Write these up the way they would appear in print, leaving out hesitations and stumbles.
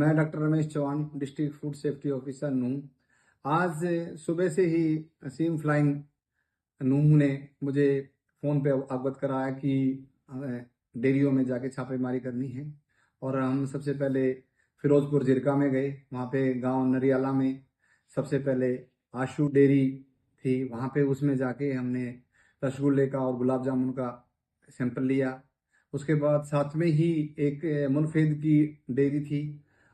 मैं doctor Ramesh Chauhan, district food safety officer Nuh. आज सुबह से ही सीम फ्लाइंग नूह ने मुझे फ़ोन पे अवगत कराया कि डेयरियों में जाके छापेमारी करनी है। और हम सबसे पहले फिरोजपुर जिरका में गए। वहाँ पे गांव नरियाला में सबसे पहले आशू डेयरी थी, वहाँ पे उसमें जाके हमने रसगुल्ले का और गुलाब जामुन का सैंपल लिया। उसके बाद साथ में ही एक मुनफेद की डेयरी थी,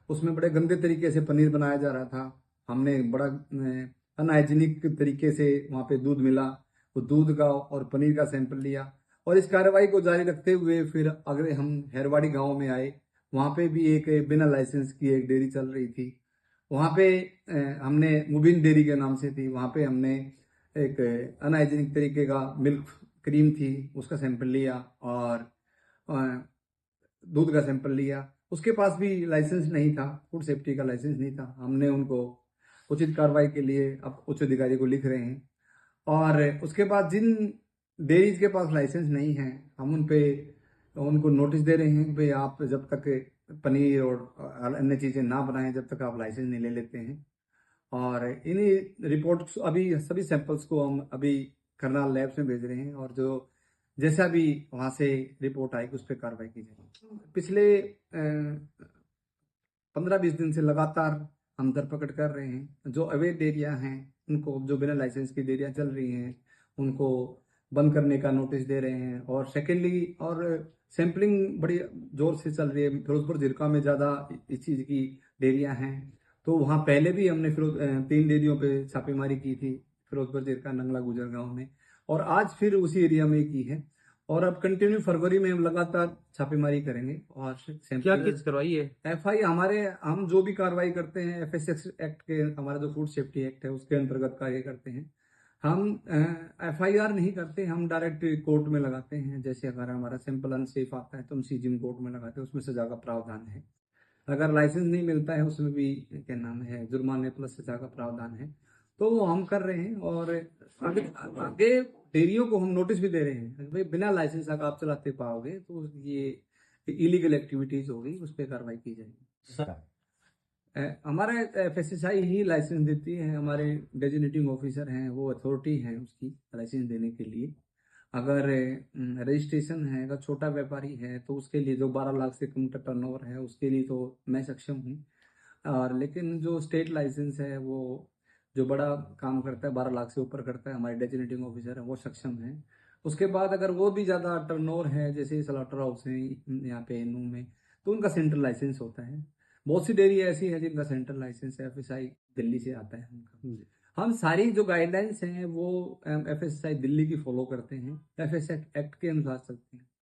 उसमें बड़े गंदे तरीके से पनीर बनाया जा रहा था। हमने बड़ा अनहाइजीनिक तरीके से वहाँ पे दूध मिला, वो दूध का और पनीर का सैंपल लिया। और इस कार्रवाई को जारी रखते हुए फिर अगले हम हैरवाड़ी गांव में आए। वहाँ पे भी एक बिना लाइसेंस की एक डेयरी चल रही थी। वहाँ पे हमने मुबीन डेयरी के नाम से थी, वहाँ पे हमने एक अनहाइजीनिक तरीके का मिल्क क्रीम थी, उसका सैंपल लिया और अ, दूध का सैंपल लिया। उसके पास भी लाइसेंस नहीं था, फूड सेफ्टी का लाइसेंस नहीं था। हमने उनको उचित कार्रवाई के लिए अब उच्च अधिकारी को लिख रहे हैं। और उसके बाद जिन डेयरीज के पास लाइसेंस नहीं है, हम उनको नोटिस दे रहे हैं कि भाई आप जब तक पनीर और अन्य चीज़ें ना बनाएं, जब तक आप लाइसेंस नहीं ले लेते हैं। और इन्हीं रिपोर्ट्स अभी सभी सैंपल्स को हम अभी करनाल लैब्स में भेज रहे हैं, और जो जैसा भी वहाँ से रिपोर्ट आएगी उस पर कार्रवाई की जाएगी। पिछले 15-20 दिन से लगातार हम धरपकड़ कर रहे हैं। जो अवैध डेयरियां हैं उनको, जो बिना लाइसेंस की डेयरियां चल रही हैं उनको बंद करने का नोटिस दे रहे हैं। और सेकेंडली और सैंपलिंग बड़ी जोर से चल रही है। फिरोजपुर जिरका में ज़्यादा इस चीज़ की डेयरियां हैं, तो वहाँ पहले भी हमने 3 डेयरियों पे छापेमारी की थी, फिरोजपुर जिरका, नंगला, गुजर गांव में। और आज फिर उसी एरिया में की है। और अब कंटिन्यू फरवरी में हम लगातार छापेमारी करेंगे। और क्या केस करवाई है? एफआई हमारे, हम जो भी कार्रवाई करते हैं एफएसएस एक्ट के, हमारा जो फूड सेफ्टी एक्ट है उसके अंतर्गत कार्य करते हैं। हम एफआईआर नहीं करते, हम डायरेक्ट कोर्ट में लगाते हैं। जैसे अगर हमारा सैंपल अनसेफ आता है तो हम सीजिंग कोर्ट में लगाते हैं, उसमें सजा का प्रावधान है। अगर लाइसेंस नहीं मिलता है उसमें भी क्या नाम है, जुर्माने प्लस सजा का प्रावधान है। तो वो हम कर रहे हैं। और आगे आगे डेयरियों को हम नोटिस भी दे रहे हैं, भाई बिना लाइसेंस अगर आप चलाते पाओगे तो ये इलीगल एक्टिविटीज होगी, उस पर कार्रवाई की जाएगी। हमारा एफएसएसआई ही लाइसेंस देती है, हमारे डेजिग्नेटिंग ऑफिसर हैं, वो अथॉरिटी है उसकी लाइसेंस देने के लिए। अगर रजिस्ट्रेशन है, अगर छोटा व्यापारी है तो उसके लिए, जो 12 लाख से कम का टर्नओवर है उसके लिए तो मैं सक्षम हूँ। और लेकिन जो स्टेट लाइसेंस है, वो जो बड़ा काम करता है 12 लाख से ऊपर करता है, हमारे डेजिग्नेटिंग ऑफिसर है वो सक्षम है। उसके बाद अगर वो भी ज़्यादा टर्नओवर है, जैसे स्लॉटर हाउस है यहाँ पे नू में, तो उनका सेंट्रल लाइसेंस होता है। बहुत सी डेयरी ऐसी है जिनका सेंट्रल लाइसेंस है, एफएसआई दिल्ली से आता है उनका। हम सारी जो गाइडलाइंस हैं वो एफएसआई दिल्ली की फॉलो करते हैं, एफएसआई एक्ट के अनुसार चलते हैं।